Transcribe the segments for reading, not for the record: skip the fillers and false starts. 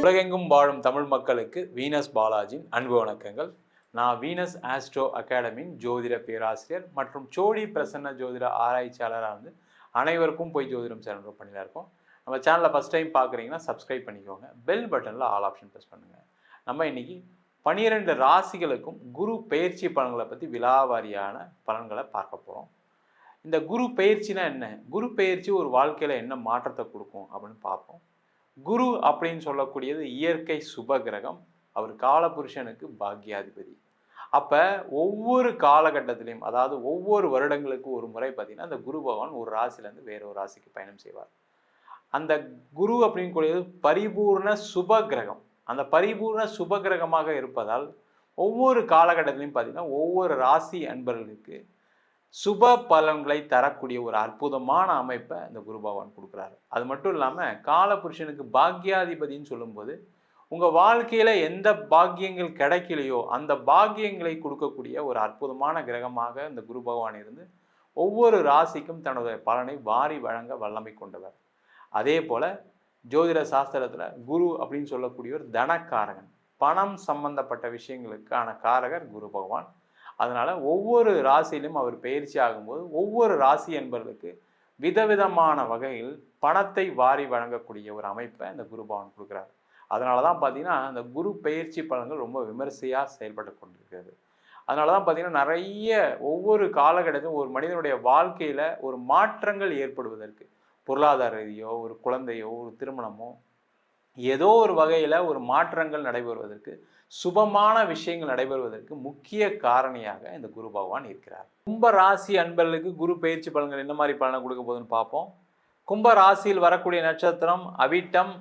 உலகெங்கும் வாழும் தமிழ் மக்களுக்கு வீனஸ் பாலாஜியின் அன்பு வணக்கங்கள். நான் வீனஸ் ஆஸ்ட்ரோ அகாடமியின் ஜோதிட பேராசிரியர் மற்றும் சோழி பிரசன்ன ஜோதிட ஆராய்ச்சியாளராக வந்து அனைவருக்கும் போய் ஜோதிடம் சேனல் பண்ணியில் இருக்கோம். நம்ம சேனலை ஃபஸ்ட் டைம் பார்க்குறீங்கன்னா சப்ஸ்கிரைப் பண்ணிக்கோங்க, பெல் பட்டனில் ஆல் ஆப்ஷன் ப்ரெஸ் பண்ணுங்கள். நம்ம இன்னைக்கு 12 ராசிகளுக்கும் குரு பெயர்ச்சி பலன்களை பற்றி விலாவாரியான பலன்களை பார்க்க போகிறோம். இந்த குரு பெயர்ச்சினா என்ன, குரு பெயர்ச்சி ஒரு வாழ்க்கையில் என்ன மாற்றத்தை கொடுக்கும் அப்படின்னு பார்ப்போம். குரு அப்படின்னு சொல்லக்கூடியது இயற்கை சுப கிரகம். அவர் காலபுருஷனுக்கு பாக்யாதிபதி. அப்போ ஒவ்வொரு காலகட்டத்திலையும், அதாவது ஒவ்வொரு வருடங்களுக்கு ஒரு முறை பார்த்தீங்கன்னா அந்த குரு பகவான் ஒரு ராசிலேருந்து வேற ஒரு ராசிக்கு பயணம் செய்வார். அந்த குரு அப்படின்னு கூடியது பரிபூர்ண சுப கிரகம். அந்த பரிபூர்ண சுப கிரகமாக இருப்பதால் ஒவ்வொரு காலகட்டத்திலையும் பார்த்தீங்கன்னா ஒவ்வொரு ராசி அன்பர்களுக்கு சுப பலன்களை தரக்கூடிய ஒரு அற்புதமான அமைப்பை இந்த குரு பகவான் கொடுக்குறாரு. அது மட்டும் இல்லாமல் காலபுருஷனுக்கு பாக்யாதிபதினு சொல்லும்போது உங்கள் வாழ்க்கையில் எந்த பாக்கியங்கள் கிடைக்கலையோ அந்த பாக்கியங்களை கொடுக்கக்கூடிய ஒரு அற்புதமான கிரகமாக இந்த குரு பகவான் இருந்து ஒவ்வொரு ராசிக்கும் தன்னுடைய பலனை வாரி வழங்க வல்லமை கொண்டவர். அதே போல் ஜோதிட சாஸ்திரத்தில் குரு அப்படின்னு சொல்லக்கூடிய ஒரு தனக்காரகன், பணம் சம்பந்தப்பட்ட விஷயங்களுக்கான காரகர் குரு பகவான். அதனால் ஒவ்வொரு ராசியிலும் அவர் பயிற்சி ஆகும்போது ஒவ்வொரு ராசி என்பவர்களுக்கு விதவிதமான வகையில் பணத்தை வாரி வழங்கக்கூடிய ஒரு அமைப்பை இந்த குரு பகவான் கொடுக்குறாரு. அதனால தான் பார்த்தீங்கன்னா இந்த குரு பயிற்சி பலன்கள் ரொம்ப விமர்சையாக செயல்பட்டு கொண்டிருக்கிறது. அதனால தான் பார்த்தீங்கன்னா நிறைய ஒவ்வொரு காலகட்டத்திலும் ஒரு மனிதனுடைய வாழ்க்கையில் ஒரு மாற்றங்கள் ஏற்படுவதற்கு, பொருளாதார ரீதியோ ஒரு குழந்தையோ ஒரு திருமணமோ ஏதோ ஒரு வகையில் ஒரு மாற்றங்கள் நடைபெறுவதற்கு, சுபமான விஷயங்கள் நடைபெறுவதற்கு முக்கிய காரணியாக இந்த குரு பகவான் இருக்கிறார். கும்ப ராசி அன்பர்களுக்கு குரு பயிற்சி பலன்கள் என்ன மாதிரி பலனை கொடுக்க போகுதுன்னு பார்ப்போம். கும்ப ராசியில் வரக்கூடிய நட்சத்திரம் அவிட்டம்,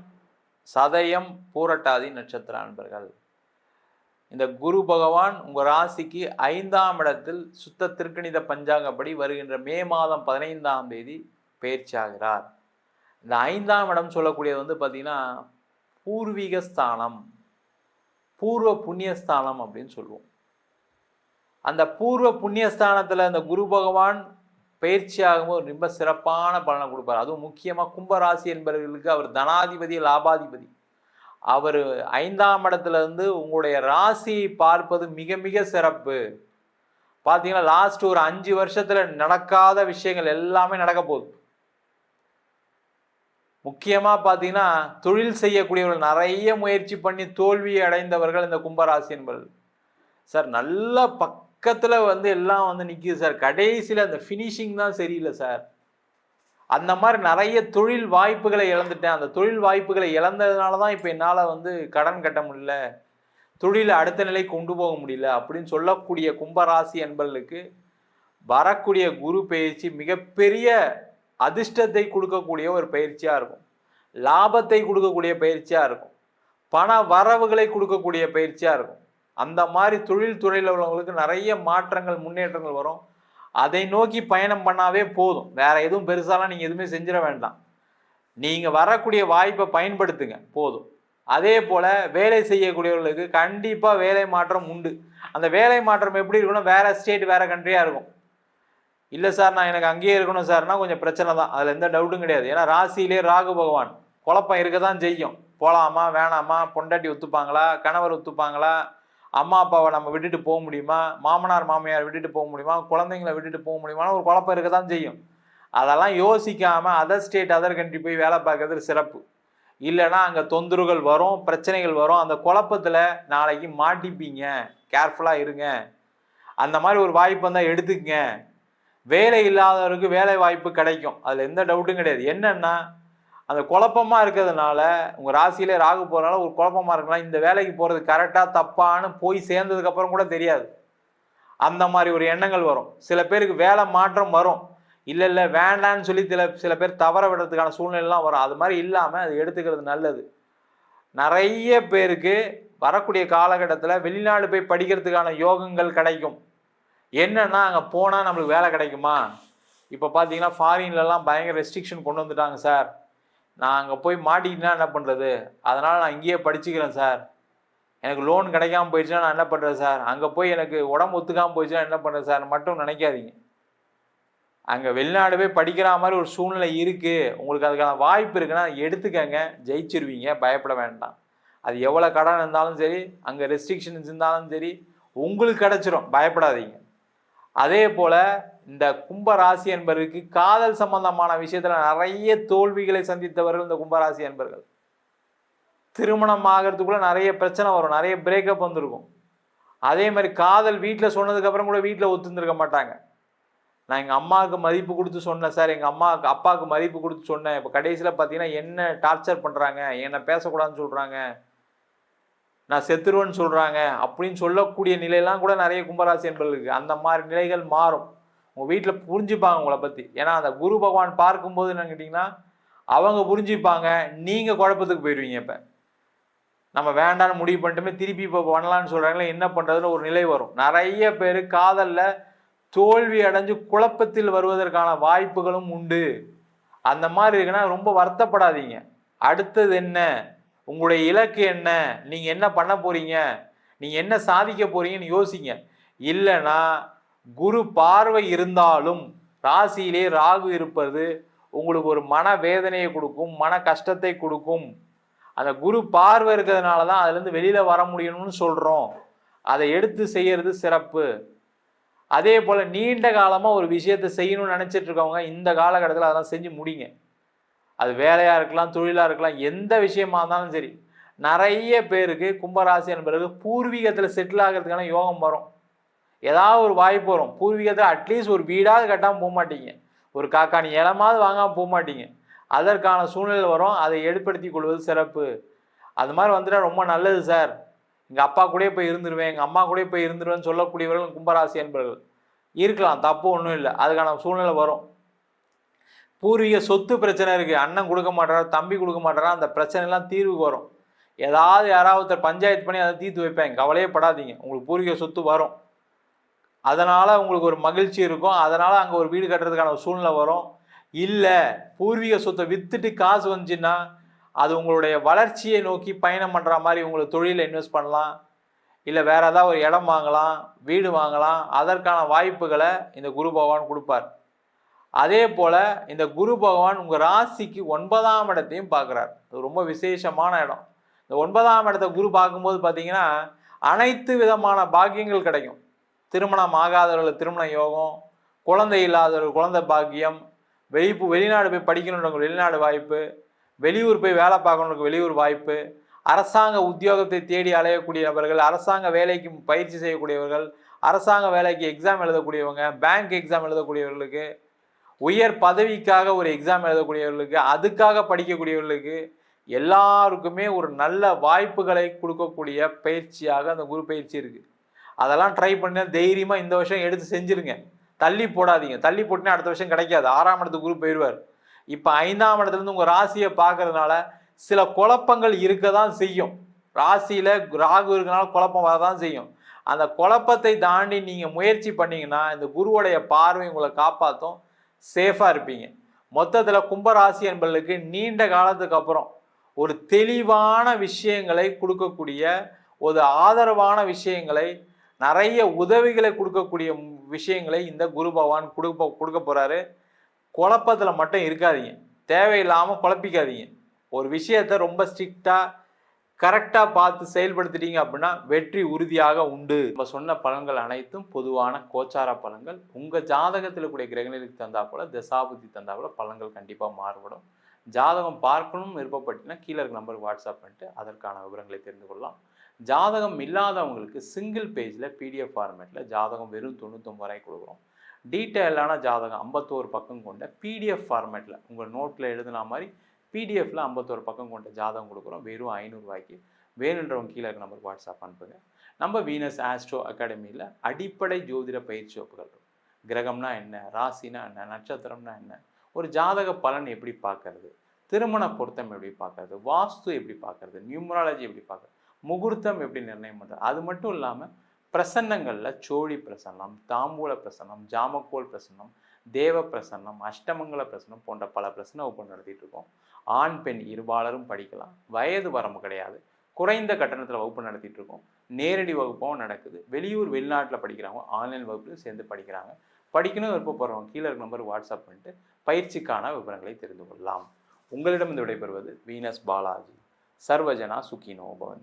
சதயம், பூரட்டாதி நட்சத்திர அன்பர்கள். இந்த குரு பகவான் உங்கள் ராசிக்கு 5ஆம் இடத்தில் சுத்த திருக்கணித பஞ்சாங்கப்படி வருகின்ற மே மாதம் 15ஆம் தேதி பயிற்சி ஆகிறார். இந்த 5ஆம் இடம் சொல்லக்கூடியது வந்து பார்த்தீங்கன்னா பூர்வீக ஸ்தானம், பூர்வ புண்ணியஸ்தானம் அப்படின்னு சொல்லுவோம். அந்த பூர்வ புண்ணியஸ்தானத்தில் அந்த குரு பகவான் பயிற்சி ஆகும்போது ரொம்ப சிறப்பான பலனை கொடுப்பார். அதுவும் முக்கியமாக கும்பராசி என்பவர்களுக்கு அவர் தனாதிபதி, லாபாதிபதி. அவர் 5ஆம் இடத்துல இருந்து உங்களுடைய ராசியை பார்ப்பது மிக மிக சிறப்பு. பார்த்தீங்கன்னா லாஸ்ட் ஒரு 5 வருஷத்துல நடக்காத விஷயங்கள் எல்லாமே நடக்க போகுது. முக்கியமாக பார்த்தீங்கன்னா தொழில் செய்யக்கூடியவர்கள் நிறைய முயற்சி பண்ணி தோல்வியை அடைந்தவர்கள் இந்த கும்பராசி என்பவர்கள். சார் நல்ல பக்கத்தில் வந்து எல்லாம் வந்து நிற்கிது சார், கடைசியில் அந்த ஃபினிஷிங் தான் சரியில்லை சார். அந்த மாதிரி நிறைய தொழில் வாய்ப்புகளை இழந்துட்டேன். அந்த தொழில் வாய்ப்புகளை இழந்ததுனால தான் இப்போ என்னால் வந்து கடன் கட்ட முடியல, தொழிலை அடுத்த நிலைக்கு கொண்டு போக முடியல அப்படின்னு சொல்லக்கூடிய கும்பராசி என்பவர்களுக்கு வரக்கூடிய குரு பயிற்சி மிகப்பெரிய அதிர்ஷ்டத்தை கொடுக்கக்கூடிய ஒரு பயிற்சியாக இருக்கும், லாபத்தை கொடுக்கக்கூடிய பயிற்சியாக இருக்கும், பண வரவுகளை கொடுக்கக்கூடிய பயிற்சியாக இருக்கும். அந்த மாதிரி தொழில் துறையில் உள்ளவங்களுக்கு நிறைய மாற்றங்கள், முன்னேற்றங்கள் வரும். அதை நோக்கி பயணம் பண்ணாவே போதும். வேற எதுவும் பெருசாலாம் நீங்கள் எதுவுமே செஞ்சிட வேண்டாம். நீங்கள் வரக்கூடிய வாய்ப்பை பயன்படுத்துங்க போதும். அதே போல் வேலை செய்யக்கூடியவர்களுக்கு கண்டிப்பாக வேலை மாற்றம் உண்டு. அந்த வேலை மாற்றம் எப்படி இருக்கணும், வேற ஸ்டேட் வேற கண்ட்ரியாக இருக்கும். இல்லை சார் நான் எனக்கு அங்கேயே இருக்கணும் சார்னா கொஞ்சம் பிரச்சனை தான், அதில் எந்த டவுட்டும் கிடையாது. ஏன்னா ராசியிலே ராகு பகவான், குழப்பம் இருக்க தான் செய்யும். போகலாமா வேணாமா, பொண்டாட்டி ஒத்துப்பாங்களா, கணவர் ஒத்துப்பாங்களா, அம்மா அப்பாவை நம்ம விட்டுட்டு போக முடியுமா, மாமனார் மாமியார் விட்டுட்டு போக முடியுமா, குழந்தைங்களை விட்டுட்டு போக முடியுமான்னு ஒரு குழப்பம் இருக்க தான் செய்யும். அதெல்லாம் யோசிக்காமல் அதர் ஸ்டேட் அதர் கண்ட்ரி போய் வேலை பார்க்கறது சிறப்பு. இல்லைன்னா அங்கே தொந்தரவுகள் வரும், பிரச்சனைகள் வரும். அந்த குழப்பத்தில் நாளைக்கு மாட்டிப்பீங்க, கேர்ஃபுல்லாக இருங்க. அந்த மாதிரி ஒரு வாய்ப்பு வந்தால் எடுத்துக்கங்க. வேலை இல்லாதவருக்கு வேலை வாய்ப்பு கிடைக்கும், அதில் எந்த டவுட்டும் கிடையாது. என்னன்னா அந்த குழப்பமாக இருக்கிறதுனால, உங்கள் ராசியிலே ராகு போகிறதுனால ஒரு குழப்பமாக இருக்கலாம். இந்த வேலைக்கு போகிறது கரெக்டாக தப்பான்னு போய் சேர்ந்ததுக்கப்புறம் கூட தெரியாது. அந்த மாதிரி ஒரு எண்ணங்கள் வரும். சில பேருக்கு வேலை மாற்றம் வரும். இல்லை வேண்டான்னு சொல்லி சில பேர் தவற விடுறதுக்கான சூழ்நிலைலாம் வரும். அது மாதிரி இல்லாமல் அது எடுத்துக்கிறது நல்லது. நிறைய பேருக்கு வரக்கூடிய காலகட்டத்தில் வெளிநாடு போய் படிக்கிறதுக்கான யோகங்கள் கிடைக்கும். என்னன்னா அங்கே போனால் நம்மளுக்கு வேலை கிடைக்குமா? இப்போ பார்த்தீங்கன்னா ஃபாரின்லலாம் பயங்கர ரெஸ்ட்ரிக்ஷன் கொண்டு வந்துட்டாங்க சார். நான் அங்கே போய் மாட்டிக்கிட்டா என்ன பண்ணுறது, அதனால் நான் இங்கேயே படிச்சுக்கிறேன் சார். எனக்கு லோன் கிடைக்காம போயிடுச்சுன்னா நான் என்ன பண்ணுறது சார், அங்கே போய் எனக்கு உடம்பு ஒத்துக்காமல் போயிடுச்சுன்னா என்ன பண்ணுறது சார் மட்டும் நினைக்காதீங்க. அங்கே வெளிநாடு போய் படிக்கிற மாதிரி ஒரு சூழ்நிலை இருக்குது, உங்களுக்கு அதுக்கான வாய்ப்பு இருக்குன்னா எடுத்துக்கங்க, ஜெயிச்சிருவீங்க, பயப்பட வேண்டாம். அது எவ்வளோ கடன் இருந்தாலும் சரி, அங்கே ரெஸ்ட்ரிக்ஷன்ஸ் இருந்தாலும் சரி, உங்களுக்கு கிடச்சிரும், பயப்படாதீங்க. அதே போல் இந்த கும்பராசி என்பவருக்கு காதல் சம்பந்தமான விஷயத்தில் நிறைய தோல்விகளை சந்தித்தவர்கள் இந்த கும்பராசி என்பர்கள். திருமணம் ஆகிறதுக்குள்ள நிறைய பிரச்சனை வரும், நிறைய பிரேக்கப் வந்திருக்கும். அதே மாதிரி காதல் வீட்டில் சொன்னதுக்கப்புறம் கூட வீட்டில் ஒத்துந்துருக்க மாட்டாங்க. நான் எங்கள் அம்மாவுக்கு மதிப்பு கொடுத்து சொன்னேன் சார், எங்கள் அப்பாவுக்கு மதிப்பு கொடுத்து சொன்னேன், இப்போ கடைசியில் பார்த்தீங்கன்னா என்ன டார்ச்சர் பண்ணுறாங்க, என்னை பேசக்கூடாதுன்னு சொல்கிறாங்க, நான் செத்துருவேன்னு சொல்கிறாங்க அப்படின்னு சொல்லக்கூடிய நிலையெல்லாம் கூட நிறைய கும்பராசி என்பர்களுக்கு. அந்த மாதிரி நிலைகள் மாறும். உங்கள் வீட்டில் புரிஞ்சுப்பாங்க உங்களை பற்றி. ஏன்னா அந்த குரு பகவான் பார்க்கும்போது என்னன்னு கேட்டிங்கன்னா அவங்க புரிஞ்சுப்பாங்க, நீங்கள் குழப்பத்துக்கு போயிடுவீங்க. இப்போ நம்ம வேண்டான்னு முடிவு பண்ணிட்டுமே திருப்பி இப்போ பண்ணலான்னு சொல்கிறாங்களே, என்ன பண்ணுறதுன்னு ஒரு நிலை வரும். நிறைய பேர் காதலில் தோல்வி அடைஞ்சு குழப்பத்தில் வருவதற்கான வாய்ப்புகளும் உண்டு. அந்த மாதிரி இருக்குன்னா ரொம்ப வருத்தப்படாதீங்க. அடுத்தது என்ன, உங்களுடைய இலக்கு என்ன, நீங்கள் என்ன பண்ண போகிறீங்க, நீங்கள் என்ன சாதிக்க போகிறீங்கன்னு யோசிங்க. இல்லைன்னா குரு பார்வை இருந்தாலும் ராசியிலே ராகு இருப்பது உங்களுக்கு ஒரு மன வேதனையை கொடுக்கும், மன கஷ்டத்தை கொடுக்கும். அந்த குரு பார்வை இருக்கிறதுனால தான் அதுலேருந்து வெளியில் வர முடியணும்னு சொல்கிறோம். அதை எடுத்து செய்யறது சிறப்பு. அதே போல் நீண்ட காலமாக ஒரு விஷயத்தை செய்யணும்னு நினச்சிட்டு இருக்கவங்க இந்த காலகட்டத்தில் அதெல்லாம் செஞ்சு முடிங்க. அது வேலையாக இருக்கலாம், தொழிலாக இருக்கலாம், எந்த விஷயமா இருந்தாலும் சரி. நிறைய பேருக்கு கும்பராசி என்பவர்கள் பூர்வீகத்தில் செட்டில் ஆகிறதுக்கான யோகம் வரும். ஏதாவது ஒரு வாய்ப்பு வரும். பூர்வீகத்தில் அட்லீஸ்ட் ஒரு வீடாவது கட்டாமல் போக மாட்டீங்க, ஒரு காக்காணி இலமாவது வாங்காமல் போக மாட்டீங்க. அதற்கான சூழ்நிலை வரும். அதை ஏற்படுத்தி கொள்வது சிறப்பு. அது மாதிரி வந்துட்டா ரொம்ப நல்லது சார், எங்கள் அப்பா கூட போய் இருந்துருவேன், எங்கள் அம்மா கூட போய் இருந்துருவேன்னு சொல்லக்கூடியவர்கள் கும்பராசி என்பவர்கள் இருக்கலாம், தப்பு ஒன்றும் இல்லை, அதுக்கான சூழ்நிலை வரும். பூர்வீக சொத்து பிரச்சனை இருக்குது, அண்ணன் கொடுக்க மாட்டாரா, தம்பி கொடுக்க மாட்டாரா, அந்த பிரச்சனைலாம் தீர்வுக்கு வரும். ஏதாவது யாராவது பஞ்சாயத்து பண்ணி அதை தீர்த்து வைப்பேன், கவலையே படாதீங்க, உங்களுக்கு பூர்வீக சொத்து வரும். அதனால் உங்களுக்கு ஒரு மகிழ்ச்சி இருக்கும். அதனால் அங்கே ஒரு வீடு கட்டுறதுக்கான ஒரு சூழ்நிலை வரும். இல்லை பூர்வீக சொத்தை விற்றுட்டு காசு வந்துச்சுன்னா அது உங்களுடைய வளர்ச்சியை நோக்கி பயணம் பண்ணுற மாதிரி உங்களுக்கு தொழிலில் இன்வெஸ்ட் பண்ணலாம், இல்லை வேறு ஏதாவது ஒரு இடம் வாங்கலாம், வீடு வாங்கலாம். அதற்கான வாய்ப்புகளை இந்த குரு பகவான் கொடுப்பார். அதே போல் இந்த குரு பகவான் உங்கள் ராசிக்கு 9ஆம் இடத்தையும் பார்க்குறார். அது ரொம்ப விசேஷமான இடம். இந்த 9ஆம் இடத்தை குரு பார்க்கும்போது பார்த்தீங்கன்னா அனைத்து விதமான பாக்கியங்கள் கிடைக்கும். திருமணம் ஆகாதவர்களுக்கு திருமண யோகம், குழந்தை இல்லாதவர்கள் குழந்தை பாக்கியம், வெளிநாடு போய் படிக்கணுன்றவங்க வெளிநாடு வாய்ப்பு, வெளியூர் போய் வேலை பார்க்கணுன்றவங்க வெளியூர் வாய்ப்பு, அரசாங்க உத்தியோகத்தை தேடி அலையக்கூடிய நபர்கள், அரசாங்க வேலைக்கு பயிற்சி செய்யக்கூடியவர்கள், அரசாங்க வேலைக்கு எக்ஸாம் எழுதக்கூடியவங்க, பேங்க் எக்ஸாம் எழுதக்கூடியவர்களுக்கு, உயர் பதவிக்காக ஒரு எக்ஸாம் எழுதக்கூடியவர்களுக்கு, அதுக்காக படிக்கக்கூடியவர்களுக்கு எல்லாருக்குமே ஒரு நல்ல வாய்ப்புகளை கொடுக்கக்கூடிய பயிற்சியாக அந்த குரு பயிற்சி இருக்குது. அதெல்லாம் ட்ரை பண்ணி தைரியமாக இந்த வருஷம் எடுத்து செஞ்சுருங்க. தள்ளி போடாதீங்க. தள்ளி போட்டுனா அடுத்த வருஷம் கிடைக்காது. 6ஆம் இடத்துக்கு குரு போயிடுவார். இப்போ 5ஆம் இடத்துலேருந்து உங்கள் ராசியை பார்க்கறதுனால சில குழப்பங்கள் இருக்க தான் செய்யும். ராசியில் ராகு இருக்கிறனால குழப்பம் வரதான் செய்யும். அந்த குழப்பத்தை தாண்டி நீங்கள் முயற்சி பண்ணிங்கன்னா இந்த குருவுடைய பார்வை உங்களை காப்பாற்றும், சேஃபாக இருப்பீங்க. மொத்தத்தில் கும்பராசி என்பவர்களுக்கு நீண்ட காலத்துக்கு அப்புறம் ஒரு தெளிவான விஷயங்களை கொடுக்கக்கூடிய, ஒரு ஆதரவான விஷயங்களை, நிறைய உதவிகளை கொடுக்கக்கூடிய விஷயங்களை இந்த குரு பகவான் கொடுக்க போகிறாரு. குழப்பத்தில் மட்டும் இருக்காதீங்க, தேவையில்லாமல் குழப்பிக்காதீங்க. ஒரு விஷயத்தை ரொம்ப ஸ்ட்ரிக்டாக கரெக்டாக பார்த்து செயல்படுத்திட்டீங்க அப்படின்னா வெற்றி உறுதியாக உண்டு. நம்ம சொன்ன பலன்கள் அனைத்தும் பொதுவான கோச்சார பலன்கள். உங்கள் ஜாதகத்தில் கூடிய கிரகங்களுக்கு தந்தா போல, தசாபுத்தி தந்தா போல பலன்கள் கண்டிப்பாக மாறுபடும். ஜாதகம் பார்க்கணும்னு விருப்பப்பட்டீங்கன்னா கீழே இருக்க நம்பருக்கு வாட்ஸ்அப் பண்ணிட்டு அதற்கான விவரங்களை தெரிந்து கொள்ளலாம். ஜாதகம் இல்லாதவங்களுக்கு சிங்கிள் பேஜில் பிடிஎஃப் ஃபார்மேட்டில் ஜாதகம் வெறும் 99 ரூபாய் கொடுக்குறோம். டீட்டெயிலான ஜாதகம் 51 பக்கம் கொண்ட பிடிஎஃப் ஃபார்மேட்டில் உங்கள் நோட்டில் எழுதுனா மாதிரி பிடிஎஃப்பில் 51 பக்கம் கொண்ட ஜாதகம் கொடுக்குறோம் வெறும் 500 ரூபாய்க்கு. வேணுன்றவங்க கீழே இருக்க நம்பருக்கு வாட்ஸ்அப் அனுப்புங்க. நம்ம வீனஸ் ஆஸ்ட்ரோ அகாடமியில் அடிப்படை ஜோதிட பயிற்சி வகுப்புகள் இருக்கும். கிரகம்னா என்ன, ராசினா என்ன, நட்சத்திரம்னா என்ன, ஒரு ஜாதக பலன் எப்படி பார்க்கறது, திருமண பொருத்தம் எப்படி பார்க்கறது, வாஸ்து எப்படி பார்க்கறது, நியூமராலஜி எப்படி பார்க்கறது, முகூர்த்தம் எப்படி நிர்ணயம் பண்ணுறது, அது மட்டும் இல்லாமல் பிரசன்னங்களில் சோழி பிரசன்னம், தாம்பூல பிரசன்னம், ஜாமக்கோல் பிரசன்னம், தேவ பிரசன்னம், அஷ்டமங்கல பிரசன்னம் போன்ற பல பிரசன்ன வகுப்பு நடத்திட்டு இருக்கோம். ஆண் பெண் இருபாலரும் படிக்கலாம். வயது வரம்பு கிடையாது. குறைந்த கட்டணத்தில் வகுப்பு நடத்திட்டு இருக்கோம். நேரடி வகுப்பும் நடக்குது. வெளியூர் வெளிநாட்டில் படிக்கிறவங்க ஆன்லைன் வகுப்புலையும் சேர்ந்து படிக்கிறாங்க. படிக்கணும் விருப்பப்படுறவங்க கீழே இருக்க நம்பருக்கு வாட்ஸ்அப் பண்ணிட்டு பயிற்சிக்கான விவரங்களை தெரிந்து கொள்ளலாம். உங்களிடம் இந்த விடைபெறுவது வீனஸ் பாலாஜி. சர்வஜனா சுகினோ பவந்து.